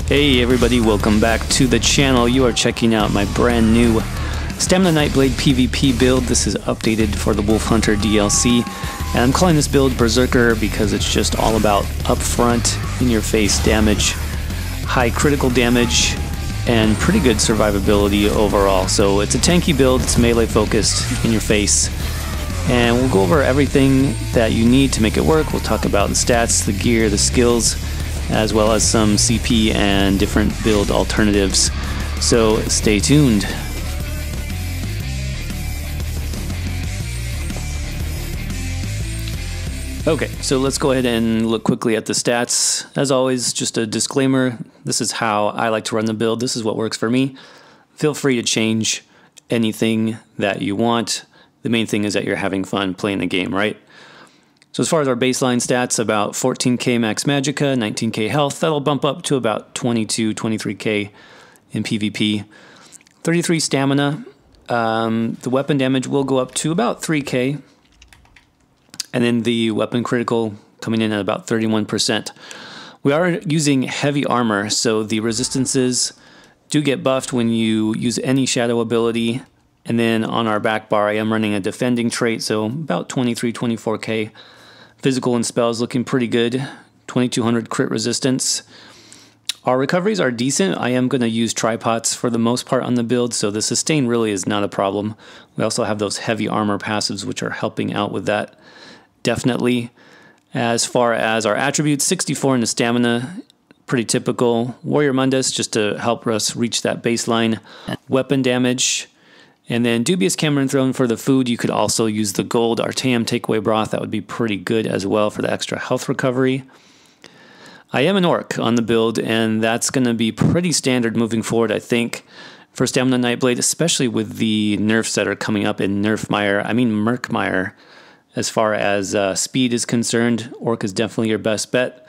Hey everybody, welcome back to the channel. You are checking out my brand new Stamina Nightblade PVP build. This is updated for the Wolfhunter DLC, and I'm calling this build Berserker because it's just all about upfront, in-your-face damage, high critical damage, and pretty good survivability overall. So it's a tanky build, it's melee focused, in your face, and we'll go over everything that you need to make it work. We'll talk about the stats, the gear, the skills, as well as some CP and different build alternatives. So stay tuned. Okay, so let's go ahead and look quickly at the stats. As always, just a disclaimer, this is how I like to run the build. This is what works for me. Feel free to change anything that you want. The main thing is that you're having fun playing the game, right? So as far as our baseline stats, about 14k max magicka, 19k health. That'll bump up to about 22, 23k in PvP. 33 stamina. The weapon damage will go up to about 3k. And then the weapon critical coming in at about 31%. We are using heavy armor, so the resistances do get buffed when you use any shadow ability. And then on our back bar, I am running a defending trait, so about 23, 24k. Physical and spells looking pretty good. 2200 crit resistance. Our recoveries are decent. I am going to use tripods for the most part on the build, so the sustain really is not a problem. We also have those heavy armor passives which are helping out with that. Definitely. As far as our attributes, 64 in the stamina, pretty typical. Warrior Mundus, just to help us reach that baseline. Weapon damage. And then Dubious Cameron Throne for the food. You could also use the gold Artaeum takeaway broth. That would be pretty good as well for the extra health recovery. I am an orc on the build, and that's going to be pretty standard moving forward, I think, for Stamina Nightblade, especially with the nerfs that are coming up in Murkmire. As far as speed is concerned, orc is definitely your best bet.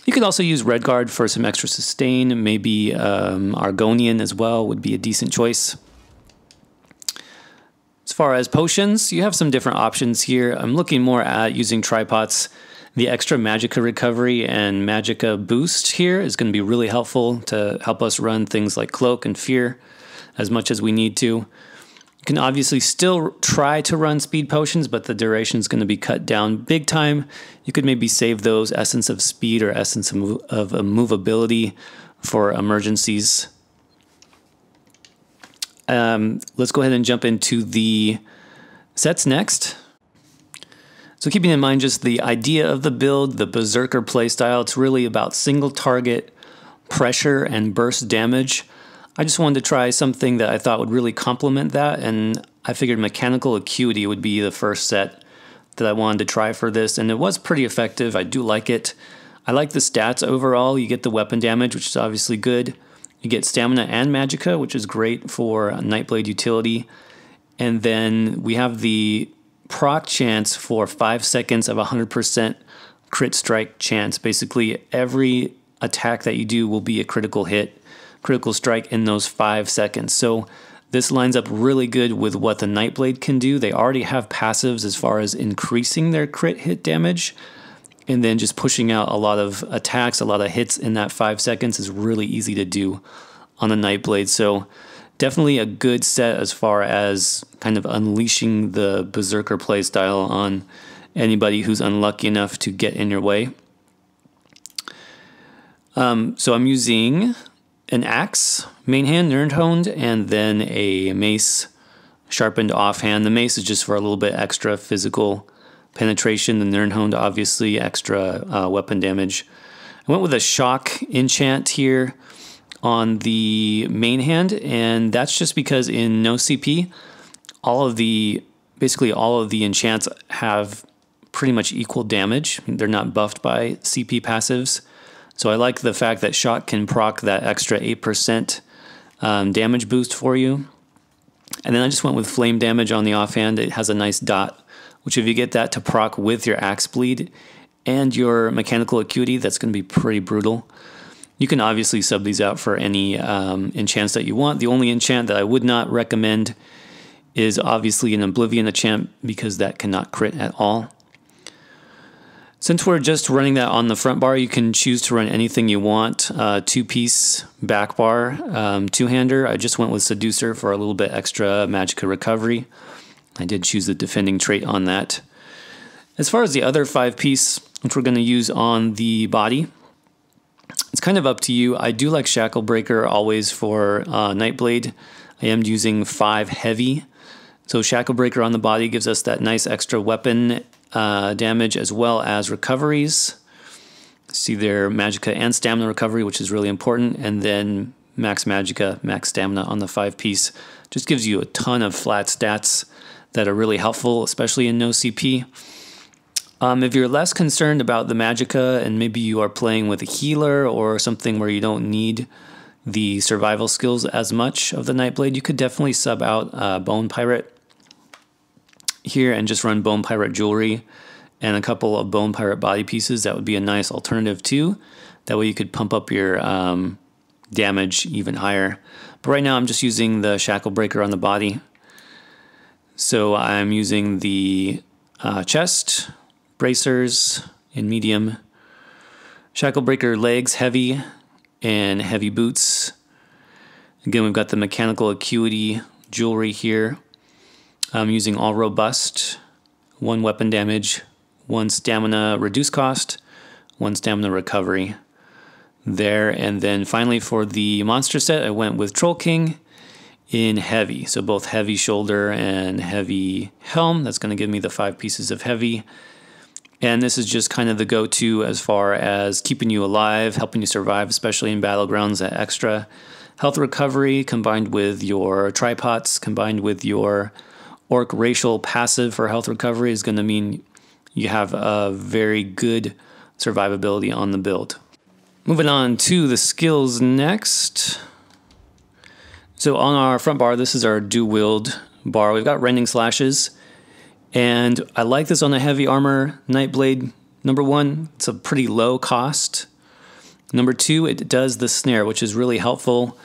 You could also use Redguard for some extra sustain. Maybe Argonian as well would be a decent choice. As far as potions, you have some different options here. I'm looking more at using tripods. The extra magicka recovery and magicka boost here is going to be really helpful to help us run things like cloak and fear as much as we need to. You can obviously still try to run speed potions, but the duration is going to be cut down big time. You could maybe save those essence of speed or essence of movability for emergencies. Let's go ahead and jump into the sets next. So keeping in mind just the idea of the build, the Berserker playstyle, it's really about single target pressure and burst damage. I just wanted to try something that I thought would really complement that, and I figured Mechanical Acuity would be the first set that I wanted to try for this, and it was pretty effective. I do like it. I like the stats overall. You get the weapon damage, which is obviously good. You get stamina and magicka, which is great for Nightblade utility. And then we have the proc chance for 5 seconds of 100% crit strike chance. Basically, every attack that you do will be a critical hit, critical strike in those 5 seconds. So this lines up really good with what the Nightblade can do. They already have passives as far as increasing their crit hit damage. And then just pushing out a lot of attacks, a lot of hits in that 5 seconds is really easy to do on the Nightblade. So definitely a good set as far as kind of unleashing the Berserker playstyle on anybody who's unlucky enough to get in your way. So I'm using an axe, main hand, Nerdhoned, and then a mace, sharpened offhand. The mace is just for a little bit extra physical penetration. The Nerdhoned, obviously, extra weapon damage. I went with a shock enchant here on the main hand, and that's just because in no CP, basically all of the enchants have pretty much equal damage. They're not buffed by CP passives. So I like the fact that shock can proc that extra 8% damage boost for you. And then I just went with flame damage on the offhand. It has a nice dot, which if you get that to proc with your axe bleed and your mechanical acuity, that's going to be pretty brutal. You can obviously sub these out for any enchants that you want. The only enchant that I would not recommend is obviously an Oblivion enchant because that cannot crit at all. Since we're just running that on the front bar, you can choose to run anything you want. Two-piece back bar, two-hander. I just went with Seducer for a little bit extra Magicka recovery. I did choose the defending trait on that. As far as the other 5-piece, which we're going to use on the body, it's kind of up to you. I do like Shackle Breaker always for Nightblade. I am using 5 heavy. So Shackle Breaker on the body gives us that nice extra weapon damage as well as recoveries. See there, Magicka and stamina recovery, which is really important. And then max Magicka, max stamina on the 5-piece. Just gives you a ton of flat stats that are really helpful, especially in no CP. If you're less concerned about the Magicka and maybe you are playing with a healer or something where you don't need the survival skills as much of the Nightblade, you could definitely sub out Bone Pirate here and just run Bone Pirate jewelry and a couple of Bone Pirate body pieces. That would be a nice alternative too. That way you could pump up your damage even higher. But right now I'm just using the Shackle Breaker on the body. So I'm using the chest, bracers in medium, Shackle Breaker legs heavy, and heavy boots. Again, we've got the mechanical acuity jewelry here. I'm using all robust, 1 weapon damage, 1 stamina reduce cost, 1 stamina recovery there. And then finally for the monster set, I went with Troll King in heavy. So both heavy shoulder and heavy helm. That's going to give me the 5 pieces of heavy. And this is just kind of the go-to as far as keeping you alive, helping you survive, especially in battlegrounds. That extra health recovery combined with your tripods, combined with your Orc racial passive for health recovery is going to mean you have a very good survivability on the build. Moving on to the skills next. So on our front bar, this is our do-wield bar. We've got Rending Slashes. And I like this on the heavy armor Nightblade. Number 1, it's a pretty low cost. Number 2, it does the snare, which is really helpful.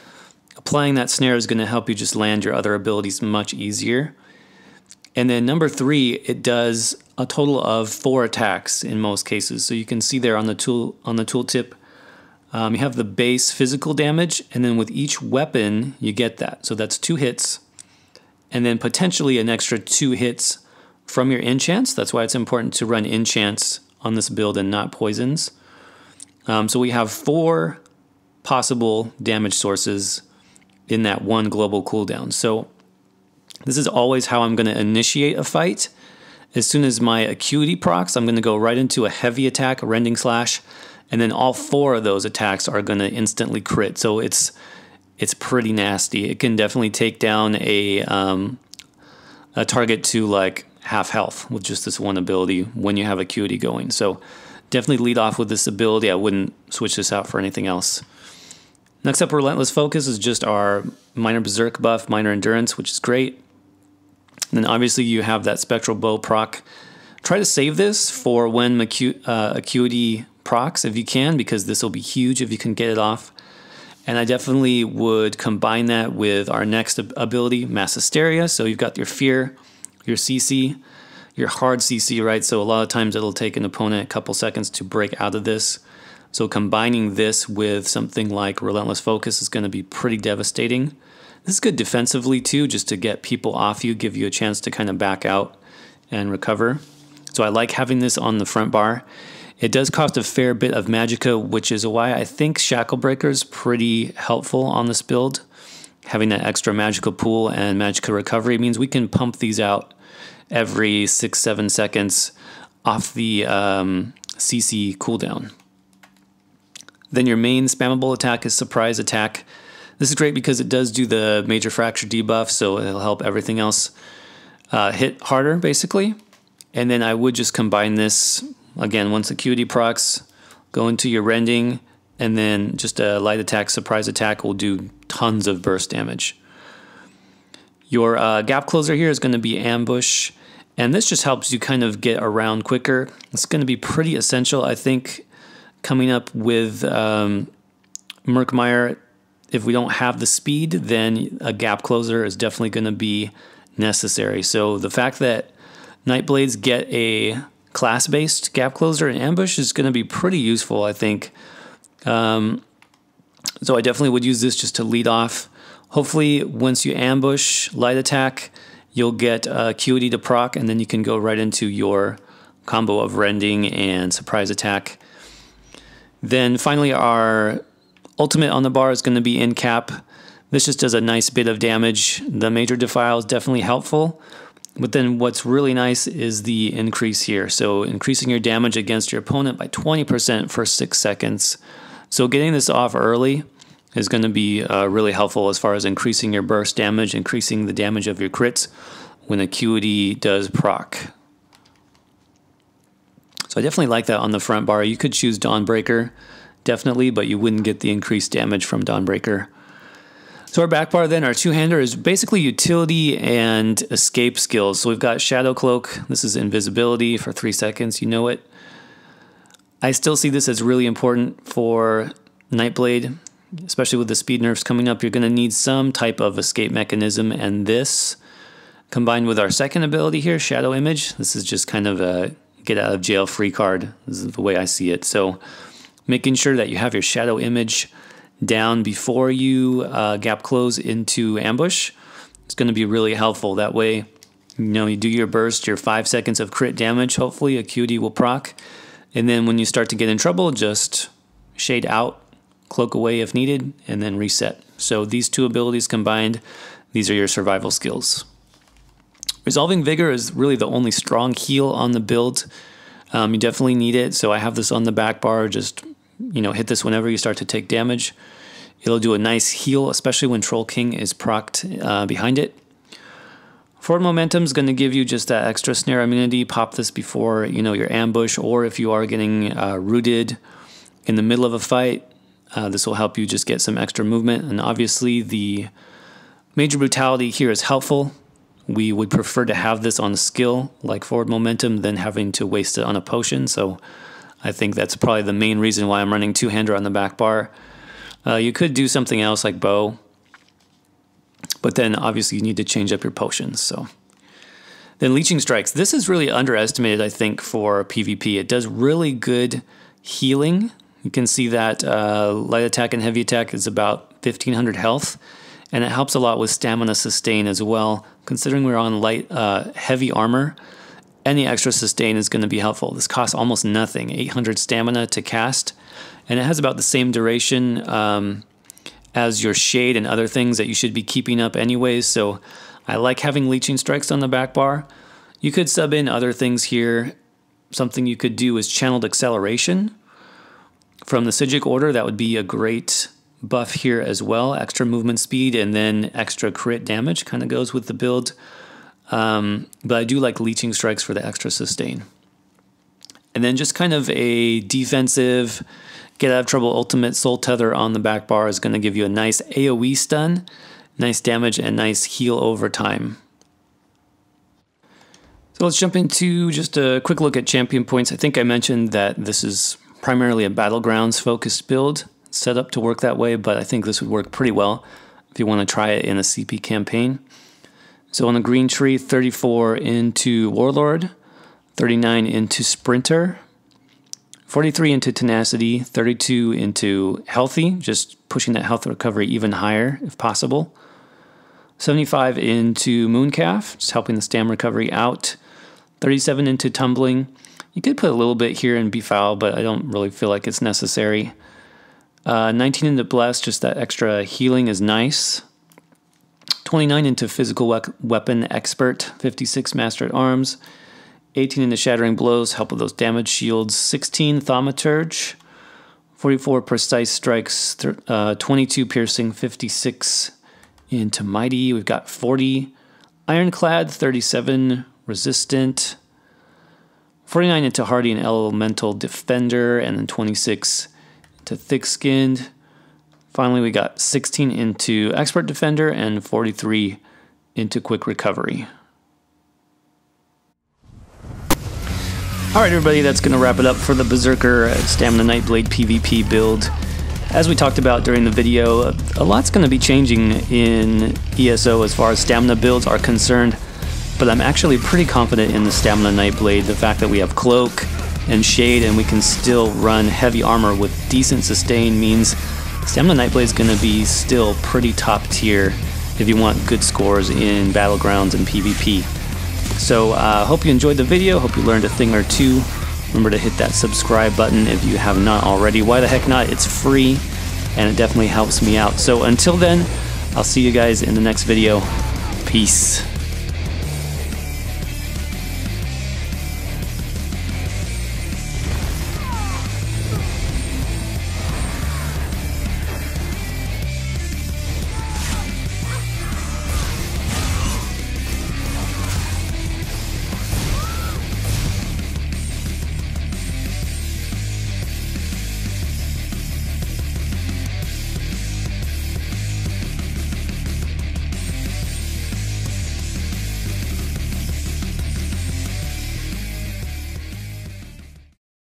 Applying that snare is going to help you just land your other abilities much easier. And then number 3, it does a total of 4 attacks in most cases. So you can see there on the tooltip, you have the base physical damage, and then with each weapon you get that. So that's 2 hits, and then potentially an extra 2 hits from your enchants. That's why it's important to run enchants on this build and not poisons. So we have 4 possible damage sources in that 1 global cooldown. So this is always how I'm going to initiate a fight. As soon as my acuity procs, I'm going to go right into a heavy attack, a Rending Slash, and then all 4 of those attacks are going to instantly crit. So it's pretty nasty. It can definitely take down a target to like half health with just this one ability when you have acuity going. So definitely lead off with this ability. I wouldn't switch this out for anything else. Next up, Relentless Focus is just our minor berserk buff, minor endurance, which is great. And then obviously you have that spectral bow proc. Try to save this for when acuity procs if you can, because this will be huge if you can get it off. And I definitely would combine that with our next ability, Mass Hysteria. So you've got your Fear, your CC, your hard CC, right? So a lot of times it'll take an opponent a couple seconds to break out of this. So combining this with something like Relentless Focus is going to be pretty devastating. This is good defensively too, just to get people off you, give you a chance to kind of back out and recover. So I like having this on the front bar. It does cost a fair bit of Magicka, which is why I think Shackle Breaker is pretty helpful on this build. Having that extra Magicka pool and Magicka recovery means we can pump these out every 6-7 seconds off the CC cooldown. Then your main spammable attack is Surprise Attack. This is great because it does do the Major Fracture debuff, so it'll help everything else hit harder, basically. And then I would just combine this, again, once acuity procs, go into your Rending, and then just a light attack, Surprise Attack will do tons of burst damage. Your gap closer here is going to be Ambush, and this just helps you kind of get around quicker. It's going to be pretty essential, I think, coming up with Murkmire. If we don't have the speed, then a gap closer is definitely going to be necessary. So the fact that Nightblades get a class-based gap closer and ambush is going to be pretty useful, I think. So I definitely would use this just to lead off. Hopefully, once you ambush light attack, you'll get QED to proc, and then you can go right into your combo of rending and surprise attack. Then finally, our ultimate on the bar is going to be in cap. This just does a nice bit of damage. The major defile is definitely helpful. But then what's really nice is the increase here. So increasing your damage against your opponent by 20% for 6 seconds. So getting this off early is going to be really helpful as far as increasing your burst damage, increasing the damage of your crits when a QED does proc. So I definitely like that on the front bar. You could choose Dawnbreaker, definitely, but you wouldn't get the increased damage from Dawnbreaker. So our back bar then, our two-hander, is basically utility and escape skills. So we've got Shadow Cloak. This is invisibility for 3 seconds. You know it. I still see this as really important for Nightblade, especially with the speed nerfs coming up. You're going to need some type of escape mechanism, and this, combined with our second ability here, Shadow Image, this is just kind of a get-out-of-jail-free card. This is the way I see it. So making sure that you have your Shadow Image down before you gap close into ambush, it's going to be really helpful. That way, you do your burst, your 5 seconds of crit damage, hopefully a QD will proc, and then when you start to get in trouble, just shade out, cloak away if needed, and then reset. So these two abilities combined, these are your survival skills. Resolving Vigor is really the only strong heal on the build. You definitely need it, so I have this on the back bar. Just hit this whenever you start to take damage. It'll do a nice heal, especially when Troll King is procced behind it. Forward Momentum is going to give you just that extra snare immunity. Pop this before your ambush, or if you are getting rooted in the middle of a fight, this will help you just get some extra movement. And obviously the Major Brutality here is helpful. We would prefer to have this on a skill like Forward Momentum than having to waste it on a potion. So I think that's probably the main reason why I'm running two-hander on the back bar. You could do something else like bow, but then obviously you need to change up your potions. So then Leeching Strikes. This is really underestimated, I think, for PvP. It does really good healing. You can see that light attack and heavy attack is about 1500 health, and it helps a lot with stamina sustain as well. Considering we're on heavy armor, any extra sustain is going to be helpful. This costs almost nothing, 800 stamina to cast, and it has about the same duration as your shade and other things that you should be keeping up anyways. So I like having Leeching Strikes on the back bar. You could sub in other things here. Something you could do is Channeled Acceleration from the Psijic Order. That would be a great buff here as well. Extra movement speed and then extra crit damage kind of goes with the build. But I do like Leeching Strikes for the extra sustain. And then just kind of a defensive get out of trouble ultimate Soul Tether on the back bar is going to give you a nice AoE stun, nice damage, and nice heal over time. So let's jump into just a quick look at champion points. I think I mentioned that this is primarily a Battlegrounds focused build, set up to work that way, but I think this would work pretty well if you want to try it in a CP campaign. So on the green tree, 34 into Warlord, 39 into Sprinter, 43 into Tenacity, 32 into Healthy, just pushing that health recovery even higher if possible. 75 into Mooncalf, just helping the stam recovery out. 37 into Tumbling. You could put a little bit here in Befoul, but I don't really feel like it's necessary. 19 into Bless, just that extra healing is nice. 29 into Physical Weapon Expert, 56 Master at Arms. 18 into Shattering Blows, help with those damage shields. 16 Thaumaturge. 44 Precise Strikes, 22 Piercing, 56 into Mighty. We've got 40 Ironclad, 37 Resistant. 49 into Hardy and Elemental Defender, and then 26 into Thick-Skinned. Finally, we got 16 into Expert Defender and 43 into Quick Recovery. Alright everybody, that's going to wrap it up for the Berserker Stamina Nightblade PVP build. As we talked about during the video, a lot's going to be changing in ESO as far as stamina builds are concerned. but I'm actually pretty confident in the Stamina Nightblade. The fact that we have Cloak and Shade and we can still run heavy armor with decent sustain means Stamina Nightblade is going to be still pretty top tier if you want good scores in Battlegrounds and PvP. So hope you enjoyed the video, hope you learned a thing or two. Remember to hit that subscribe button if you have not already. Why the heck not? It's free and it definitely helps me out. So until then, I'll see you guys in the next video. Peace.